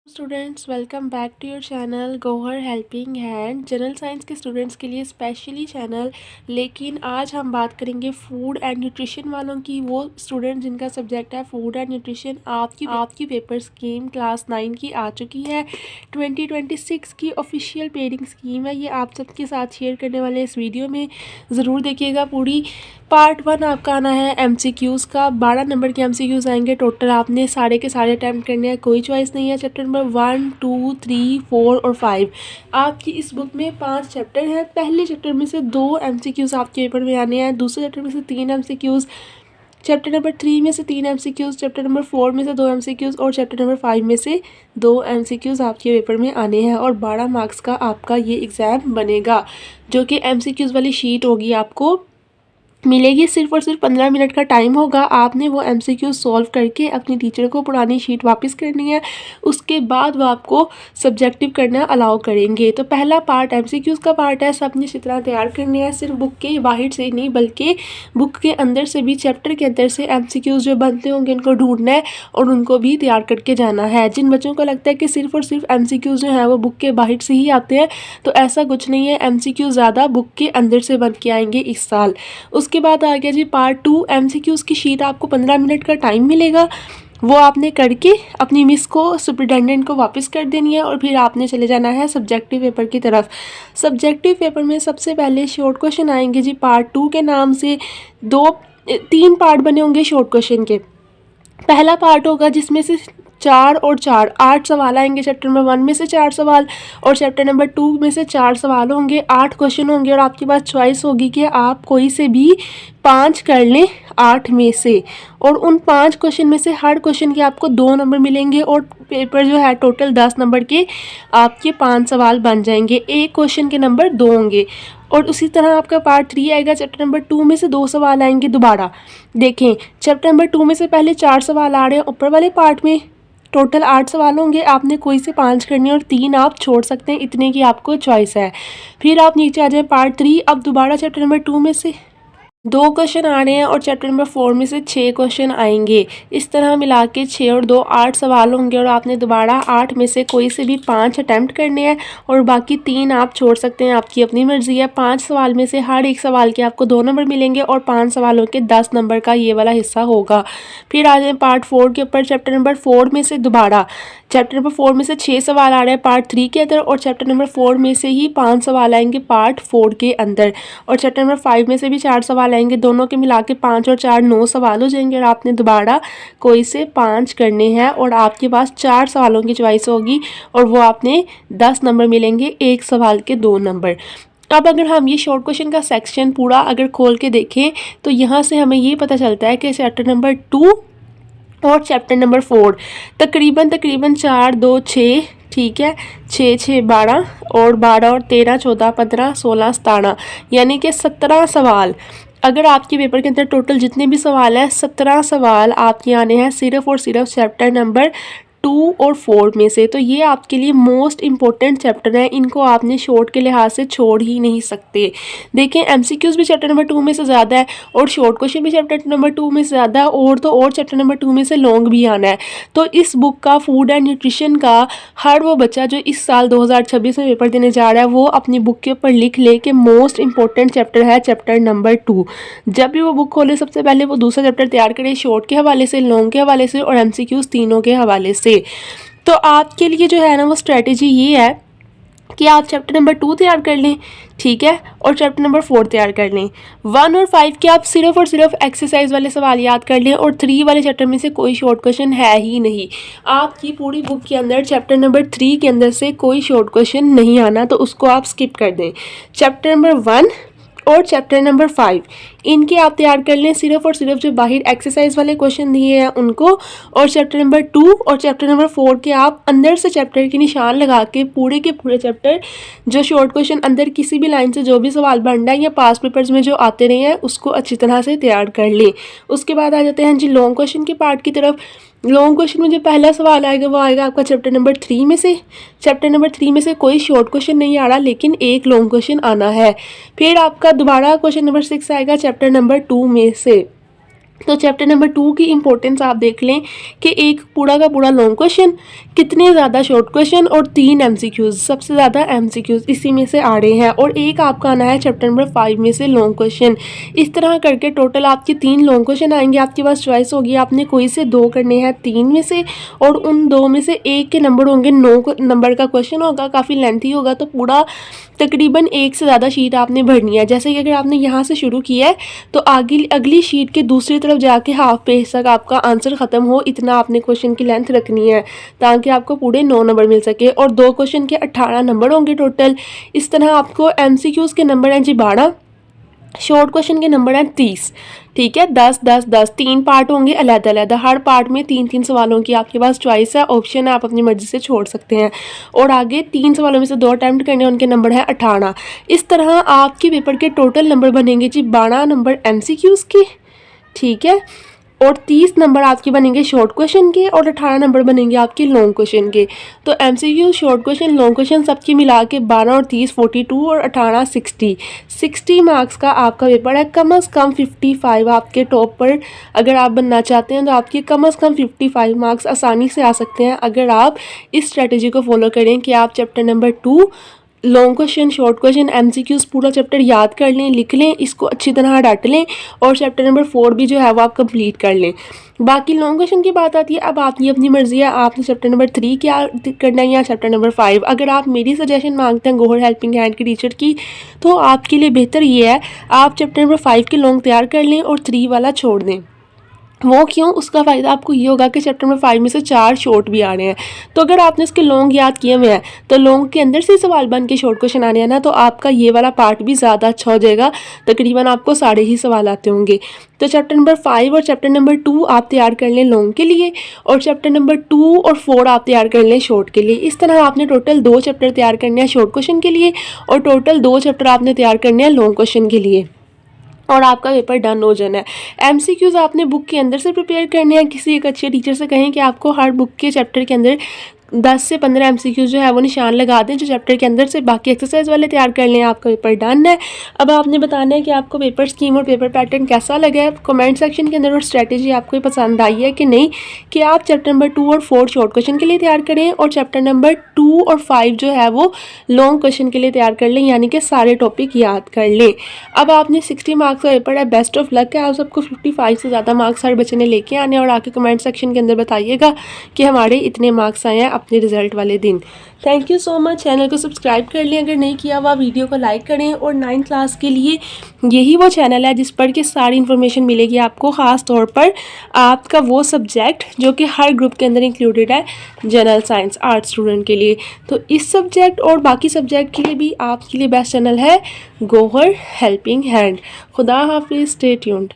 Students welcome back to your channel Gauhar helping hand. General science के students के लिए specially channel. लेकिन आज हम बात करेंगे फूड एंड न्यूट्रिशन वालों की। वो स्टूडेंट जिनका सब्जेक्ट है फूड एंड न्यूट्रिशन। आपकी पेपर स्कीम क्लास 9 की आ चुकी है। 2026 की ऑफिशियल पेडिंग स्कीम है, ये आप सबके साथ शेयर करने वाले इस वीडियो में। ज़रूर देखिएगा पूरी। पार्ट 1 आपका आना है MCQs का। 12 नंबर के MCQs आएंगे टोटल। आपने सारे के सारे अटैम्प्ट करने हैं, कोई चॉइस नहीं है। चैप्टर नंबर 1, 2, 3, 4 और 5 आपकी इस बुक में 5 चैप्टर हैं। पहले चैप्टर में से 2 MCQs आपके पेपर में आने हैं, दूसरे चैप्टर में से 3 MCQs, चैप्टर नंबर 3 में से 3 MCQs, चैप्टर नंबर 4 में से 2 MCQs और चैप्टर नंबर 5 में से 2 MCQs आपके पेपर में आने हैं। और 12 मार्क्स का आपका ये एग्ज़ाम बनेगा, जो कि MCQs वाली शीट होगी आपको मिलेगी। सिर्फ और सिर्फ 15 मिनट का टाइम होगा। आपने वो MCQ सॉल्व करके अपनी टीचर को पुरानी शीट वापस करनी है। उसके बाद वो आपको सब्जेक्टिव करना अलाउ करेंगे। तो पहला पार्ट MCQs का पार्ट है, सब इसी तरह तैयार करने हैं। सिर्फ बुक के बाहर से नहीं बल्कि बुक के अंदर से भी, चैप्टर के अंदर से MCQs जो बनते होंगे उनको ढूंढना है और उनको भी तैयार करके जाना है। जिन बच्चों को लगता है कि सिर्फ और सिर्फ MCQs जो है वो बुक के बाहर से ही आते हैं, तो ऐसा कुछ नहीं है। MCQ ज़्यादा बुक के अंदर से बन के आएंगे इस साल। उसके बाद आ गया जी पार्ट 2। MCQs की शीट आपको 15 मिनट का टाइम मिलेगा। वो आपने करके अपनी मिस को, सुपरिटेंडेंट को वापस कर देनी है और फिर आपने चले जाना है सब्जेक्टिव पेपर की तरफ। सब्जेक्टिव पेपर में सबसे पहले शॉर्ट क्वेश्चन आएंगे जी। पार्ट 2 के नाम से 3 पार्ट बने होंगे शॉर्ट क्वेश्चन के। पहला पार्ट होगा जिसमें से 4 और 4 8 सवाल आएंगे। चैप्टर नंबर 1 में से 4 सवाल और चैप्टर नंबर 2 में से 4 सवाल होंगे। 8 क्वेश्चन होंगे और आपके पास चॉइस होगी कि आप कोई से भी 5 कर लें 8 में से। और उन 5 क्वेश्चन में से हर क्वेश्चन के आपको 2 नंबर मिलेंगे और पेपर जो है टोटल 10 नंबर के आपके 5 सवाल बन जाएंगे। एक क्वेश्चन के नंबर 2 होंगे। और उसी तरह आपका पार्ट 3 आएगा। चैप्टर नंबर 2 में से 2 सवाल आएंगे दोबारा। देखें, चैप्टर नंबर 2 में से पहले 4 सवाल आ रहे हैं, ऊपर वाले पार्ट में टोटल 8 सवाल होंगे। आपने कोई से 5 करने और 3 आप छोड़ सकते हैं, इतने की आपको चॉइस है। फिर आप नीचे आ जाए पार्ट 3। अब दोबारा चैप्टर नंबर 2 में से 2 क्वेश्चन आ रहे हैं और चैप्टर नंबर 4 में से 6 क्वेश्चन आएंगे। इस तरह मिला के 6 और 2 8 सवाल होंगे और आपने दोबारा 8 में से कोई से भी 5 अटैम्प्ट करने हैं और बाकी 3 आप छोड़ सकते हैं, आपकी अपनी मर्जी है। 5 सवाल में से हर एक सवाल के आपको 2 नंबर मिलेंगे और 5 सवालों के 10 नंबर का ये वाला हिस्सा होगा। फिर आ जाए पार्ट 4 के ऊपर। चैप्टर नंबर 4 में से दोबारा चैप्टर नंबर 4 में से 6 सवाल आ रहे हैं पार्ट 3 के अंदर और चैप्टर नंबर 4 में से ही 5 सवाल आएंगे पार्ट 4 के अंदर। और चैप्टर नंबर 5 में से भी 4 सवाल आएंगे। दोनों के मिला के 5 और 4 9 सवाल हो जाएंगे और आपने दोबारा कोई से 5 करने हैं और आपके पास 4 सवालों की चॉइस होगी और वो आपने 10 नंबर मिलेंगे, एक सवाल के 2 नंबर। अब अगर हम ये शॉर्ट क्वेश्चन का सेक्शन पूरा अगर खोल के देखें तो यहाँ से हमें ये पता चलता है कि चैप्टर नंबर 2 और चैप्टर नंबर 4 तकरीबन 4 2 6, ठीक है, 6 6 12 और 12 और 13 14 15 16 17 यानी कि 17 सवाल। अगर आपके पेपर के अंदर टोटल जितने भी सवाल हैं 17 सवाल आपके आने हैं सिर्फ और सिर्फ चैप्टर नंबर 2 और 4 में से। तो ये आपके लिए मोस्ट इम्पोर्टेंट चैप्टर है, इनको आपने शॉर्ट के लिहाज से छोड़ ही नहीं सकते। देखें, MCQs भी चैप्टर नंबर 2 में से ज़्यादा है और शॉर्ट क्वेश्चन भी चैप्टर नंबर 2 में से ज़्यादा है और तो और चैप्टर नंबर 2 में से लॉन्ग भी आना है। तो इस बुक का फूड एंड न्यूट्रिशन का हर वो बच्चा जो इस साल 2026 में पेपर देने जा रहा है वो अपनी बुक के ऊपर लिख ले कि मोस्ट इंपॉर्टेंट चैप्टर है चैप्टर नंबर 2। जब भी वो बुक खोले सबसे पहले वो दूसरा चैप्टर तैयार करे, शॉर्ट के हवाले से, लॉन्ग के हवाले से और MCQs तीनों के हवाले से। तो आपके लिए जो है ना वो स्ट्रेटजी ये है कि आप चैप्टर नंबर 2 तैयार कर लें, ठीक है, और चैप्टर नंबर 4 तैयार कर लें। 1 और 5 के आप सिर्फ और सिर्फ एक्सरसाइज वाले सवाल याद कर लें और 3 वाले चैप्टर में से कोई शॉर्ट क्वेश्चन है ही नहीं। आपकी पूरी बुक के अंदर चैप्टर नंबर 3 के अंदर से कोई शॉर्ट क्वेश्चन नहीं आना, तो उसको आप स्किप कर दें। चैप्टर नंबर 1 और चैप्टर नंबर 5 इनके आप तैयार कर लें सिर्फ और सिर्फ जो बाहर एक्सरसाइज वाले क्वेश्चन दिए हैं उनको। और चैप्टर नंबर 2 और चैप्टर नंबर 4 के आप अंदर से चैप्टर के निशान लगा के पूरे के पूरे चैप्टर जो शॉर्ट क्वेश्चन अंदर किसी भी लाइन से जो भी सवाल बन रहा है या पास पेपर्स में जो आते रहे हैं उसको अच्छी तरह से तैयार कर लें। उसके बाद आ जाते हैं जी लॉन्ग क्वेश्चन के पार्ट की तरफ। लॉन्ग क्वेश्चन में जो पहला सवाल आएगा वो आएगा आपका चैप्टर नंबर 3 में से। चैप्टर नंबर 3 में से कोई शॉर्ट क्वेश्चन नहीं आ रहा लेकिन एक लॉन्ग क्वेश्चन आना है। फिर आपका दोबारा क्वेश्चन नंबर 6 आएगा चैप्टर नंबर 2 में से। तो चैप्टर नंबर 2 की इम्पोर्टेंस आप देख लें कि एक पूरा का पूरा लॉन्ग क्वेश्चन, कितने ज़्यादा शॉर्ट क्वेश्चन और 3 एमसीक्यूज़, सबसे ज़्यादा एमसीक्यूज़ इसी में से आ रहे हैं, और एक आपका आना है चैप्टर नंबर 5 में से लॉन्ग क्वेश्चन। इस तरह करके टोटल आपके 3 लॉन्ग क्वेश्चन आएंगे। आपके पास चॉइस होगी, आपने कोई से 2 करने हैं 3 में से, और उन 2 में से एक के नंबर होंगे, 9 नंबर का क्वेश्चन होगा, काफ़ी लेंथी होगा, तो पूरा तकरीबन एक से ज़्यादा शीट आपने भरनी है। जैसे कि अगर आपने यहाँ से शुरू किया है तो आगे अगली शीट के दूसरी तरफ जाके हाफ पेज तक आपका आंसर ख़त्म हो, इतना आपने क्वेश्चन की लेंथ रखनी है ताकि आपको पूरे 9 नंबर मिल सके, और 2 क्वेश्चन के 18 नंबर होंगे टोटल। इस तरह आपको एमसीक्यूज़ के नंबर हैं जी 12, शॉर्ट क्वेश्चन के नंबर हैं 30, ठीक है, 10 10 10, 3 पार्ट होंगे अलग-अलग, हर पार्ट में 3-3 सवालों की आपके पास चॉइस है, ऑप्शन है, आप अपनी मर्जी से छोड़ सकते हैं, और आगे 3 सवालों में से 2 अटैम्प्ट करने हैं, उनके नंबर हैं 18। इस तरह आपके पेपर के टोटल नंबर बनेंगे जी 12 नंबर एमसीक्यूज़ के, ठीक है, और 30 नंबर आपके बनेंगे शॉर्ट क्वेश्चन के, और 18 नंबर बनेंगे आपके लॉन्ग क्वेश्चन के। तो MCQ, short question, long question सबके मिला के 12 और 30 42 और 18 60 मार्क्स का आपका पेपर है। कम से कम 55 आपके टॉप पर अगर आप बनना चाहते हैं तो आपके कम से कम 55 मार्क्स आसानी से आ सकते हैं अगर आप इस स्ट्रेटजी को फॉलो करें कि आप chapter number 2 long question, short question, MCQs पूरा चैप्टर याद कर लें, लिख लें, इसको अच्छी तरह रट लें, और चैप्टर नंबर 4 भी जो है वो आप कंप्लीट कर लें। बाकी लॉन्ग क्वेश्चन की बात आती है, अब आपकी अपनी मर्ज़ी है, आपने चैप्टर नंबर 3 क्या करना है या चैप्टर नंबर 5। अगर आप मेरी सजेशन मांगते हैं गौहर हेल्पिंग हैंड की टीचर की, तो आपके लिए बेहतर ये है आप चैप्टर नंबर 5 के लॉन्ग तैयार कर लें और 3 वाला छोड़ दें। वो क्यों? उसका फ़ायदा आपको ये होगा कि चैप्टर नंबर 5 में से 4 शॉर्ट भी आ रहे हैं, तो अगर आपने इसके लॉन्ग याद किए हुए हैं तो लॉन्ग के अंदर से सवाल बन के शॉर्ट क्वेश्चन आ रहे हैं ना, तो आपका ये वाला पार्ट भी ज़्यादा अच्छा हो जाएगा, तकरीबन आपको सारे ही सवाल आते होंगे। तो चैप्टर नंबर 5 और चैप्टर नंबर 2 आप तैयार कर लें लॉन्ग के लिए, और चैप्टर नंबर 2 और 4 आप तैयार कर लें शॉर्ट के लिए। इस तरह आपने टोटल 2 चैप्टर तैयार करने हैं शॉर्ट क्वेश्चन के लिए, और टोटल 2 चैप्टर आपने तैयार करने हैं लॉन्ग क्वेश्चन के लिए, और आपका पेपर डन हो जाना है। एमसीक्यूज़ आपने बुक के अंदर से प्रिपेयर करने हैं। किसी एक अच्छे टीचर से कहें कि आपको हर बुक के चैप्टर के अंदर 10 से 15 एमसीक्यूज़ जो है वो निशान लगा दें जो चैप्टर के अंदर से, बाकी एक्सरसाइज वाले तैयार कर लें, आपका पेपर डन है। अब आपने बताना है कि आपको पेपर स्कीम और पेपर पैटर्न कैसा लगा है कमेंट सेक्शन के अंदर, और स्ट्रैटेजी आपको पसंद आई है कि नहीं, कि आप चैप्टर नंबर 2 और 4 शॉर्ट क्वेश्चन के लिए तैयार करें, और चैप्टर नंबर 2 और 5 जो है वो लॉन्ग क्वेश्चन के लिए तैयार कर लें, यानी कि सारे टॉपिक याद कर लें। अब आपने 60 मार्क्स का पेपर है, बेस्ट ऑफ लक है, आप सबको 55 से ज़्यादा मार्क्स हर बच्चे ने लेके आने, और आके कमेंट सेक्शन के अंदर बताइएगा कि हमारे इतने मार्क्स आए हैं अपने रिजल्ट वाले दिन। Thank you so much. Channel को सब्सक्राइब कर लें अगर नहीं किया हुआ, वीडियो को लाइक करें, और 9th क्लास के लिए यही वो चैनल है जिस पर कि सारी इन्फॉर्मेशन मिलेगी आपको, ख़ास तौर पर आपका वो सब्जेक्ट जो कि हर ग्रुप के अंदर इंक्लूडेड है, जनरल साइंस आर्ट स्टूडेंट के लिए। तो इस सब्जेक्ट और बाकी सब्जेक्ट के लिए भी आपके लिए बेस्ट चैनल है गौहर हेल्पिंग हैंड। खुदा हाफिज़, स्टे ट्यून्ड।